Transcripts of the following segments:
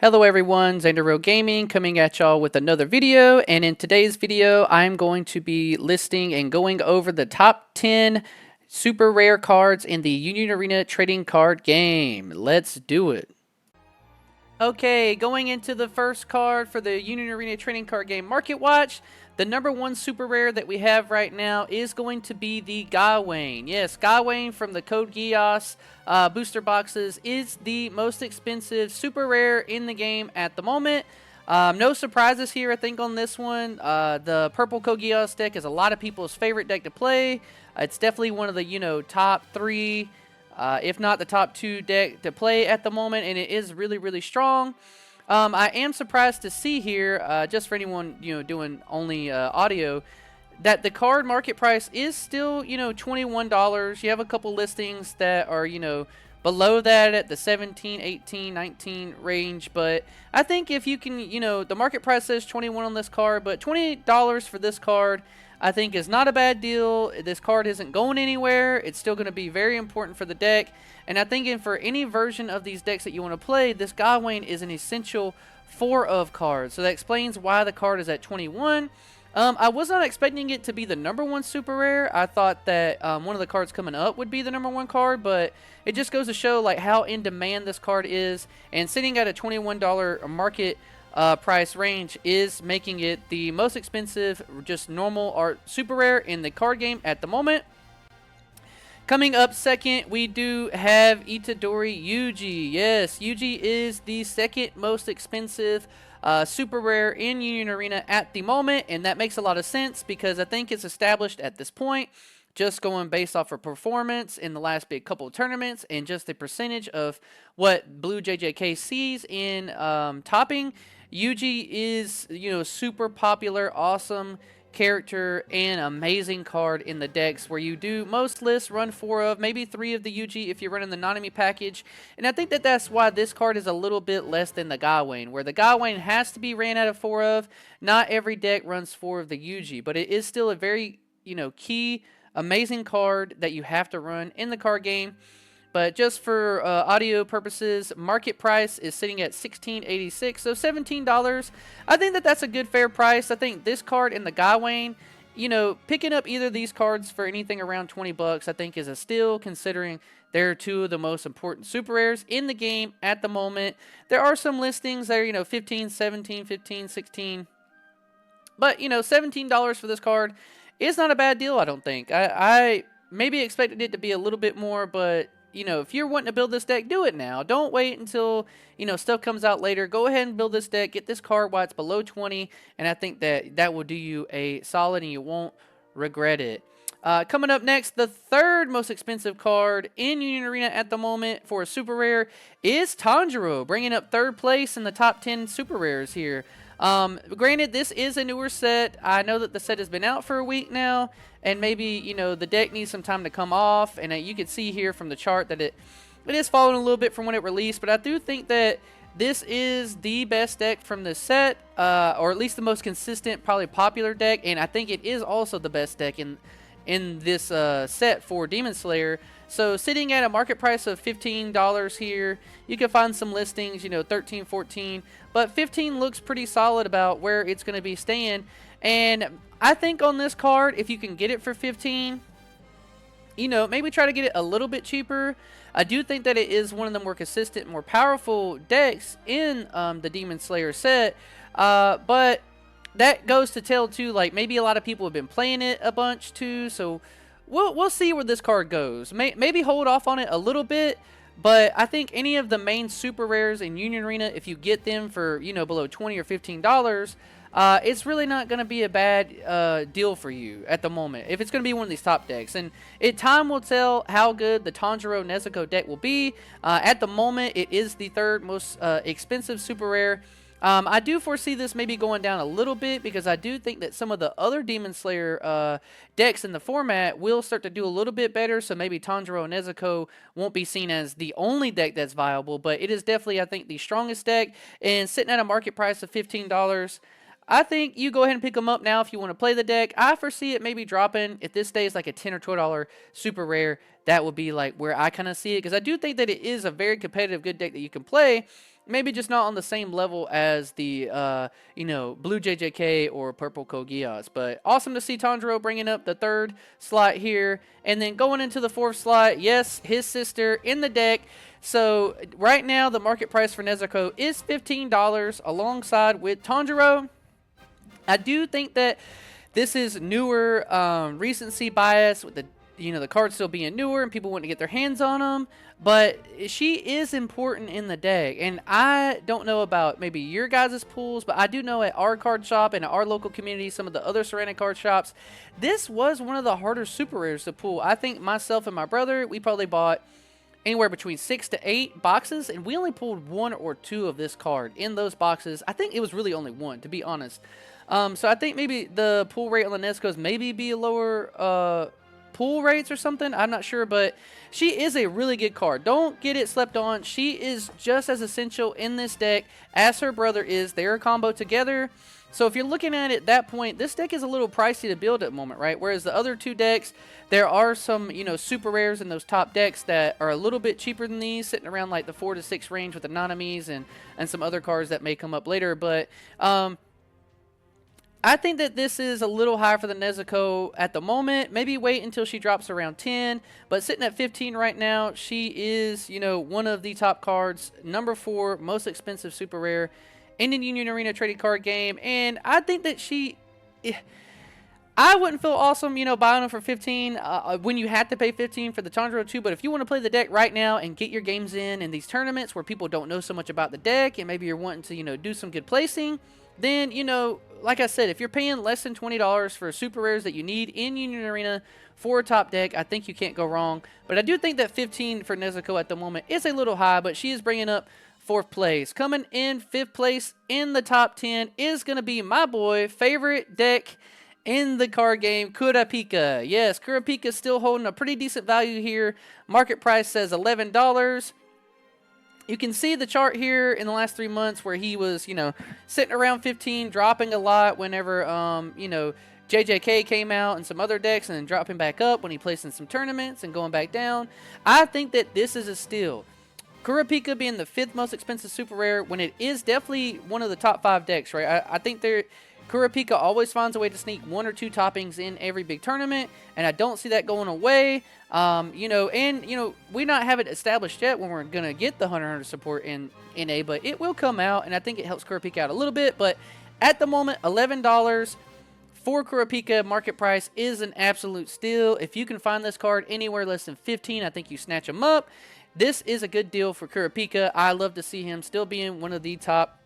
Hello everyone, Xander Gaming coming at y'all with another video, and in today's video I'm going to be listing and going over the top 10 super rare cards in the Union Arena trading card game. Let's do it. Okay, going into the first card for the Union Arena trading card game marketwatch, the number one super rare that we have right now is going to be the Gawain. Yes, Gawain from the codegeass booster boxes is the most expensive super rare in the game at the moment. No surprises here, I think, on this one. The purple codegeass deck is a lot of people's favorite deck to play. It's definitely one of the, top three, if not the top two deck to play at the moment, and it is really, really strong. I am surprised to see here, just for anyone doing only audio, that the card market price is still $21. You have a couple listings that are below that at the 17, 18, 19 range, but I think if you can, the market price says 21 on this card, but $20 for this card I think is not a bad deal. This card isn't going anywhere. It's still going to be very important for the deck. And I think for any version of these decks that you want to play, this Gawain is an essential 4 of cards. So that explains why the card is at 21. I was not expecting it to be the number one super rare. I thought that one of the cards coming up would be the number one card, but it just goes to show like how in demand this card is. And sitting at a $21 market price range is making it the most expensive, just normal art super rare in the card game at the moment. Coming up second, we do have Itadori Yuji. Yes, Yuji is the second most expensive super rare in Union Arena at the moment, and that makes a lot of sense because I think it's established at this point, just going based off of performance in the last big couple of tournaments and just the percentage of what Blue JJK sees in topping. Yuji is, super popular, awesome character, and amazing card in the decks where you do most lists run 4 of, maybe 3 of the Yuji if you're running the Nanami package. And I think that's why this card is a little bit less than the Gawain, where the Gawain has to be ran out of 4 of. Not every deck runs 4 of the Yuji, but it is still a very, key, amazing card that you have to run in the card game. But just for audio purposes, market price is sitting at $16.86, so $17. I think that's a good fair price. I think this card and the Gawain, picking up either of these cards for anything around 20 bucks, I think is a steal, considering they're 2 of the most important super rares in the game at the moment. There are some listings that are, 15, 17, 15, 16. But, $17 for this card is not a bad deal, I don't think. I maybe expected it to be a little bit more, but if you're wanting to build this deck, do it now. Don't wait until, stuff comes out later. Go ahead and build this deck. Get this card while it's below 20, and I think that will do you a solid, and you won't regret it. Coming up next, the third most expensive card in Union Arena at the moment for a super rare is Tanjiro, bringing up third place in the top 10 super rares here. Granted, this is a newer set. I know that the set has been out for a week now, and maybe, the deck needs some time to come off, and you can see here from the chart that it is falling a little bit from when it released, but I do think that this is the best deck from this set, or at least the most consistent, probably popular deck, and I think it is also the best deck in this set for Demon Slayer. So sitting at a market price of $15 here, you can find some listings, 13, 14, but 15 looks pretty solid about where it's going to be staying. And I think on this card, if you can get it for 15, maybe try to get it a little bit cheaper. I do think that it is one of the more consistent, more powerful decks in the Demon Slayer set, but that goes to tell too, like maybe a lot of people have been playing it a bunch too, so we'll see where this card goes. Maybe hold off on it a little bit, but I think any of the main super rares in Union Arena, if you get them for below $20 or $15, it's really not going to be a bad deal for you at the moment if it's going to be one of these top decks. And time will tell how good the Tanjiro Nezuko deck will be. At the moment, it is the third most expensive super rare. I do foresee this maybe going down a little bit because I do think that some of the other Demon Slayer decks in the format will start to do a little bit better, so maybe Tanjiro Nezuko won't be seen as the only deck that's viable, but it is definitely, I think, the strongest deck, and sitting at a market price of $15, I think you go ahead and pick them up now if you want to play the deck. I foresee it maybe dropping. If this stays like a $10 or $12 super rare, that would be like where I kind of see it, because I do think that it is a very competitive, good deck that you can play. maybe just not on the same level as the, blue JJK or purple codegeass. But awesome to see Tanjiro bringing up the 3rd slot here. And then going into the 4th slot, yes, his sister in the deck. So right now, the market price for Nezuko is $15 alongside with Tanjiro. I do think that this is newer recency bias with the cards still being newer and people wanting to get their hands on them, but she is important in the deck. And I don't know about maybe your guys' pools, but I do know at our card shop and at our local community, some of the other surrounding card shops, this was one of the harder super rares to pull. I think myself and my brother, we probably bought anywhere between 6 to 8 boxes, and we only pulled 1 or 2 of this card in those boxes. I think it was really only 1, to be honest. So I think maybe the pull rate on the Nezuko's maybe be a lower pull rates or something. I'm not sure, but she is a really good card. Don't get it slept on. She is just as essential in this deck as her brother is. They're a combo together. So if you're looking at it at that point, this deck is a little pricey to build at the moment, right? Whereas the other 2 decks, there are some, super rares in those top decks that are a little bit cheaper than these, sitting around like the 4 to 6 range with the Nanamis and some other cards that may come up later. But I think that this is a little high for the Nezuko at the moment. Maybe wait until she drops around 10. But sitting at 15 right now, she is, one of the top cards. Number 4, most expensive super rare in the Union Arena trading card game. And I think that I wouldn't feel awesome, buying them for 15 when you have to pay 15 for the Tanjiro 2. But if you want to play the deck right now and get your games in these tournaments where people don't know so much about the deck and maybe you're wanting to, do some good placing, then, like I said, if you're paying less than $20 for super rares that you need in Union Arena for a top deck, I think you can't go wrong. But I do think that 15 for Nezuko at the moment is a little high, but she is bringing up 4th place. Coming in 5th place in the top 10 is going to be my boy, favorite deck in the card game, Kurapika. Yes, Kurapika is still holding a pretty decent value here. Market price says $11. You can see the chart here in the last 3 months where he was, sitting around 15, dropping a lot whenever, JJK came out and some other decks, and then dropping back up when he placed in some tournaments and going back down. I think that this is a steal. Kurapika being the 5th most expensive super rare when it is definitely one of the top 5 decks, right? I think Kurapika always finds a way to sneak 1 or 2 toppings in every big tournament, and I don't see that going away. We not have it established yet when we're going to get the hunter support in NA, but it will come out, and I think it helps Kurapika out a little bit. But at the moment, $11 for Kurapika market price is an absolute steal. If you can find this card anywhere less than 15, I think you snatch them up. This is a good deal for Kurapika. I love to see him still being one of the top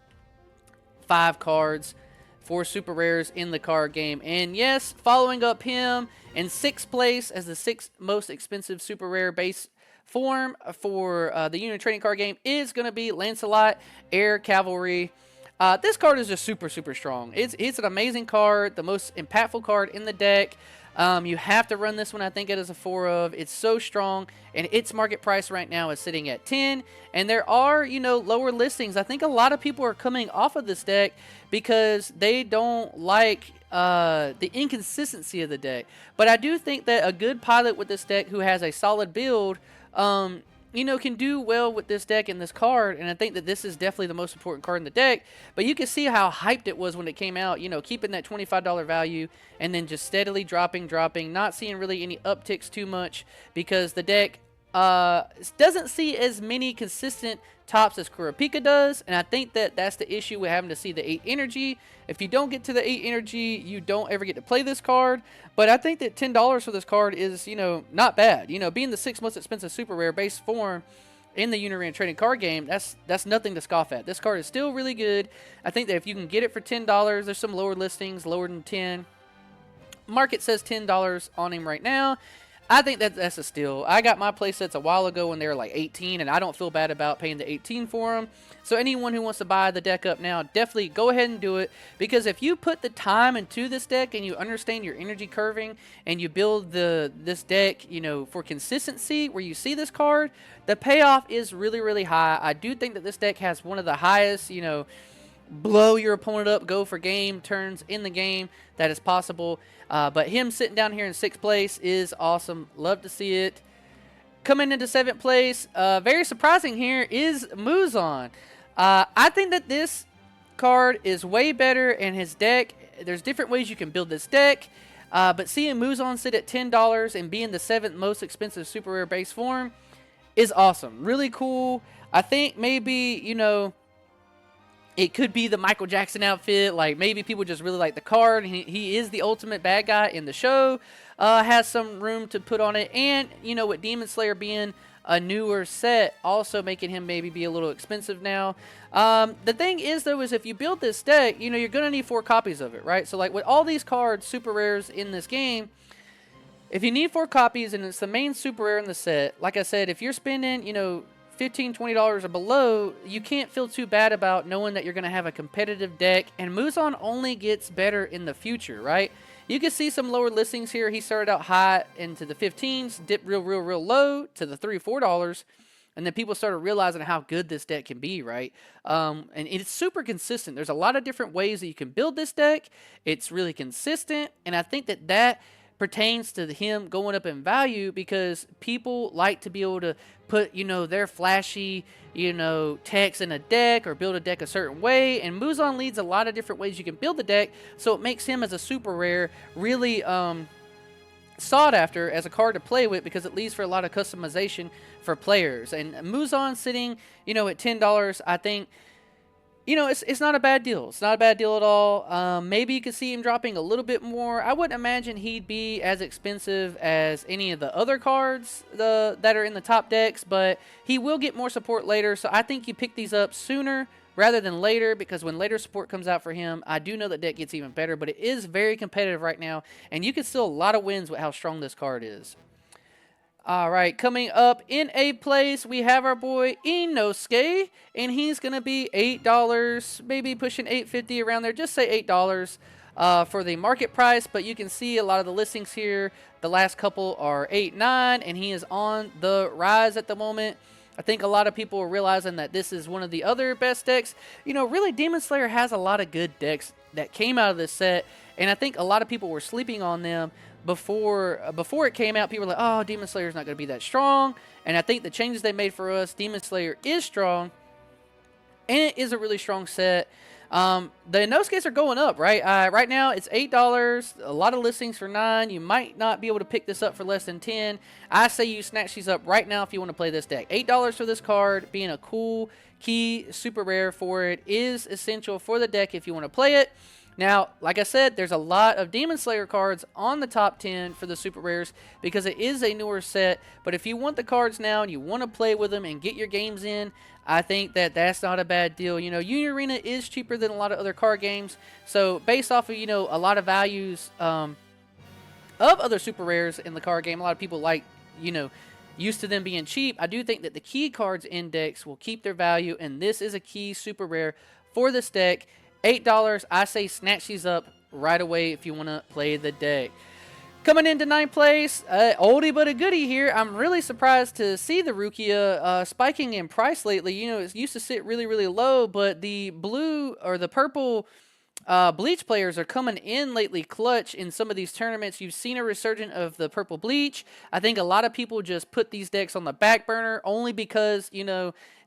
5 cards for super rares in the card game. And yes, following up him in 6th place as the 6th most expensive super rare base form for the Union Trading Card Game is going to be Lancelot Air Cavalry. This card is just super, super strong. It's an amazing card, the most impactful card in the deck. You have to run this one. I think it is a 4 of. It's so strong, and its market price right now is sitting at 10. And there are, lower listings. I think a lot of people are coming off of this deck because they don't like the inconsistency of the deck. But I do think that a good pilot with this deck who has a solid build, can do well with this deck and this card, and I think that this is definitely the most important card in the deck. But you can see how hyped it was when it came out, keeping that $25 value and then just steadily dropping, not seeing really any upticks too much because the deck doesn't see as many consistent tops as Kurapika does, and I think that that's the issue with having to see the 8 energy. If you don't get to the 8 energy, you don't ever get to play this card. But I think that $10 for this card is, not bad. Being the 6th most expensive super rare base form in the Union Arena Trading Card Game, that's nothing to scoff at. This card is still really good. I think that if you can get it for $10, there's some lower listings, lower than 10. Market says $10 on him right now. I think that's a steal. I got my playsets a while ago when they were like 18, and I don't feel bad about paying the 18 for them. So anyone who wants to buy the deck up now, definitely go ahead and do it. Because if you put the time into this deck and you understand your energy curving and you build this deck, for consistency where you see this card, the payoff is really, really high. I do think that this deck has one of the highest, blow your opponent up, go for game turns in the game that is possible. But him sitting down here in 6th place is awesome. Love to see it. Coming into 7th place, very surprising here, is Muzan. I think that this card is way better in his deck. There's different ways you can build this deck. But seeing Muzan sit at $10 and being the 7th most expensive super rare base form is awesome. Really cool. I think maybe, it could be the Michael Jackson outfit. Like, maybe people just really like the card. He is the ultimate bad guy in the show. Has some room to put on it. And, with Demon Slayer being a newer set, also making him maybe be a little expensive now. The thing is, though, is if you build this deck, you're going to need 4 copies of it, right? So, like, with all these cards, super rares in this game, if you need 4 copies and it's the main super rare in the set, like I said, if you're spending, $15, $20 or below, you can't feel too bad about knowing that you're going to have a competitive deck. And Muzan only gets better in the future, right? You can see some lower listings here. He started out high into the 15s, dipped real low to the $3 or $4. And then people started realizing how good this deck can be, right? And it's super consistent. There's a lot of different ways that you can build this deck. It's really consistent. And I think that pertains to him going up in value because people like to be able to put, their flashy, text in a deck or build a deck a certain way. And Muzan leads a lot of different ways you can build the deck, so it makes him as a super rare really sought after as a card to play with because it leads for a lot of customization for players. And Muzan sitting, at $10, I think, it's not a bad deal. It's not a bad deal at all. Maybe you could see him dropping a little bit more. I wouldn't imagine he'd be as expensive as any of the other cards that are in the top decks, but he will get more support later. So I think you pick these up sooner rather than later because when later support comes out for him, I do know that deck gets even better, but it is very competitive right now, and you can still a lot of wins with how strong this card is. All right, coming up in 8th place, we have our boy Inosuke, and he's going to be $8, maybe pushing $8.50 around there. Just say $8 for the market price, but you can see a lot of the listings here. The last couple are $8, $9, and he is on the rise at the moment. I think a lot of people are realizing that this is one of the other best decks. Really, Demon Slayer has a lot of good decks that came out of this set, and I think a lot of people were sleeping on them before it came out. People were like, oh, Demon Slayer is not going to be that strong. And I think the changes they made for us, Demon Slayer is strong, and it is a really strong set. The Inosuke's are going up, right? Right now, it's $8. A lot of listings for $9. You might not be able to pick this up for less than $10. I say you snatch these up right now if you want to play this deck. $8 for this card, being a cool key super rare for it, is essential for the deck if you want to play it. Now, like I said, there's a lot of Demon Slayer cards on the top 10 for the super rares because it is a newer set. But if you want the cards now and you want to play with them and get your games in, I think that's not a bad deal. Union Arena is cheaper than a lot of other card games. So based off of, a lot of values of other super rares in the card game, a lot of people like, used to them being cheap. I do think that the key cards index will keep their value, and this is a key super rare for this deck. $8, I say snatch these up right away if you want to play the deck. Coming into 9th place, oldie but a goodie here. I'm really surprised to see the Rukia spiking in price lately. It used to sit really low, but the blue or the purple Bleach players are coming in lately clutch in some of these tournaments. You've seen a resurgence of the purple Bleach. I think a lot of people just put these decks on the back burner only because,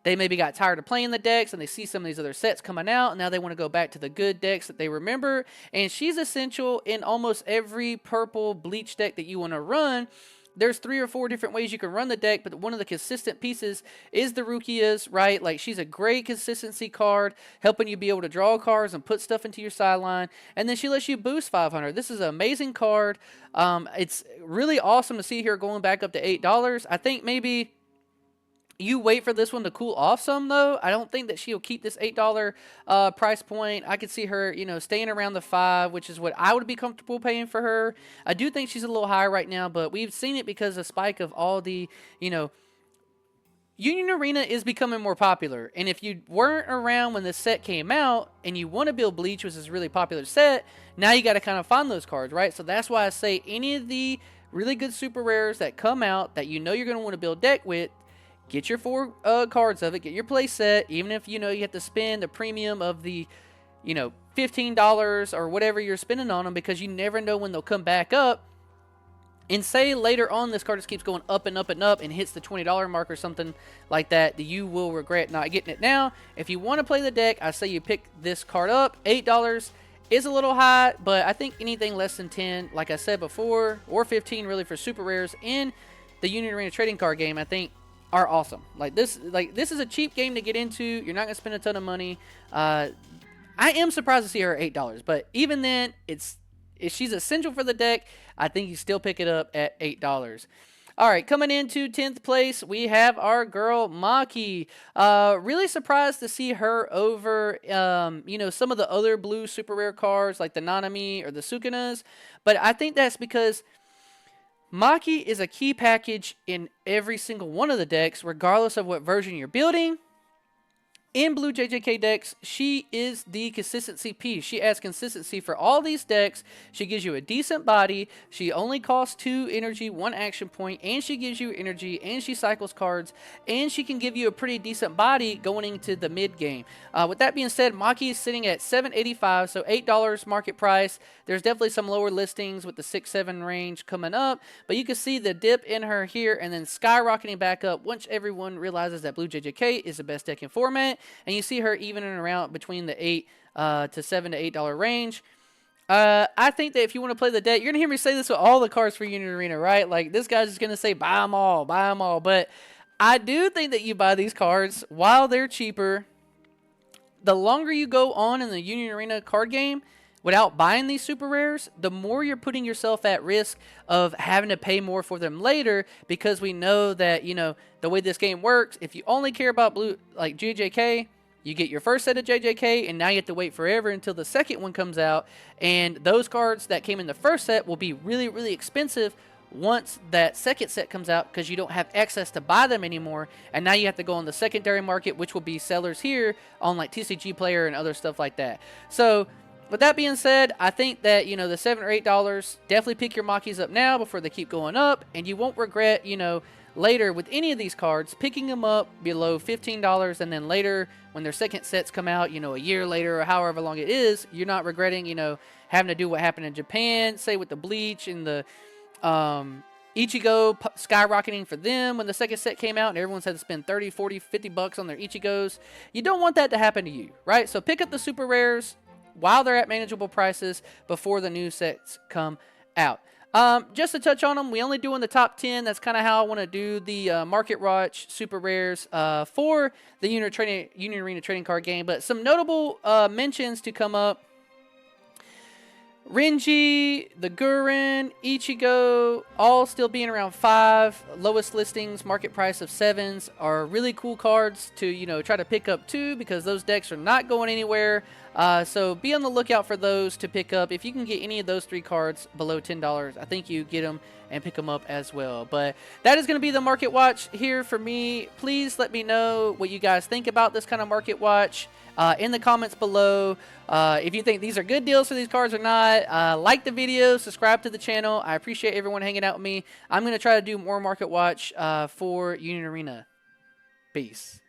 they maybe got tired of playing the decks and they see some of these other sets coming out, and now they want to go back to the good decks that they remember. And she's essential in almost every purple Bleach deck that you want to run. There's 3 or 4 different ways you can run the deck, but one of the consistent pieces is the Rukia's, right? Like, she's a great consistency card, helping you be able to draw cards and put stuff into your sideline, and then she lets you boost 500. This is an amazing card. It's really awesome to see her going back up to $8. I think maybe you wait for this one to cool off some, though. I don't think that she'll keep this $8 price point. I could see her, staying around the $5, which is what I would be comfortable paying for her. I do think she's a little high right now, but we've seen it because of spike of all the, Union Arena is becoming more popular. And if you weren't around when this set came out and you want to build Bleach, which is a really popular set, now you got to kind of find those cards, right? So that's why I say any of the really good super rares that come out that you're going to want to build deck with, get your 4 cards of it, get your play set, even if, you have to spend the premium of the, $15 or whatever you're spending on them because you never know when they'll come back up. And say later on this card just keeps going up and up and up and hits the $20 mark or something like that, you will regret not getting it now. If you want to play the deck, I say you pick this card up. $8 is a little high, but I think anything less than 10, like I said before, or 15 really for super rares in the Union Arena trading card game, I think are awesome. Like this is a cheap game to get into. You're not going to spend a ton of money. I am surprised to see her at $8, but even then, if she's essential for the deck, I think you still pick it up at $8. All right, coming into 10th place, we have our girl Maki. Really surprised to see her over, some of the other blue super rare cards like the Nanami or the Sukunas. But I think that's because Maki is a key package in every single one of the decks, regardless of what version you're building. In blue JJK decks, she is the consistency piece. She adds consistency for all these decks. She gives you a decent body. She only costs 2 energy, 1 action point, and she gives you energy, and she cycles cards, and she can give you a pretty decent body going into the mid game. With that being said, Maki is sitting at $7.85, so $8 market price. There's definitely some lower listings with the 6-7 range coming up, but you can see the dip in her here and then skyrocketing back up once everyone realizes that blue JJK is the best deck in format. And you see her evening around between the $7 to $8 range. I think that if you want to play the deck, you're going to hear me say this with all the cards for Union Arena, right? Like, this guy's just going to say, buy them all, buy them all. But I do think that you buy these cards while they're cheaper. The longer you go on in the Union Arena card game without buying these super rares, the more you're putting yourself at risk of having to pay more for them later, because we know that, the way this game works, if you only care about blue, like JJK, you get your first set of JJK, and now you have to wait forever until the second one comes out, and those cards that came in the first set will be really, really expensive once that second set comes out, because you don't have access to buy them anymore, and now you have to go on the secondary market, which will be sellers here on like TCG Player and other stuff like that. So with that being said, I think that, the $7 or $8, definitely pick your Makis up now before they keep going up, and you won't regret, later with any of these cards, picking them up below $15, and then later when their second sets come out, a year later or however long it is, you're not regretting, having to do what happened in Japan, say with the Bleach and the Ichigo skyrocketing for them when the second set came out and everyone's had to spend 30, 40, 50 bucks on their Ichigos. You don't want that to happen to you, right? So pick up the super rares while they're at manageable prices before the new sets come out. Just to touch on them, we only do in the top 10. That's kind of how I want to do the Market Watch Super Rares for the Union Arena trading card game. But some notable mentions to come up. Renji, the Gurren, Ichigo, all still being around 5. Lowest listings, market price of 7s, are really cool cards to, try to pick up too, because those decks are not going anywhere. So be on the lookout for those to pick up. If you can get any of those 3 cards below $10, I think you get them and pick them up as well. But that is going to be the Market Watch here for me. Please let me know what you guys think about this kind of Market Watch in the comments below. If you think these are good deals for these cards or not, like the video, subscribe to the channel. I appreciate everyone hanging out with me. I'm going to try to do more Market Watch for Union Arena. Peace.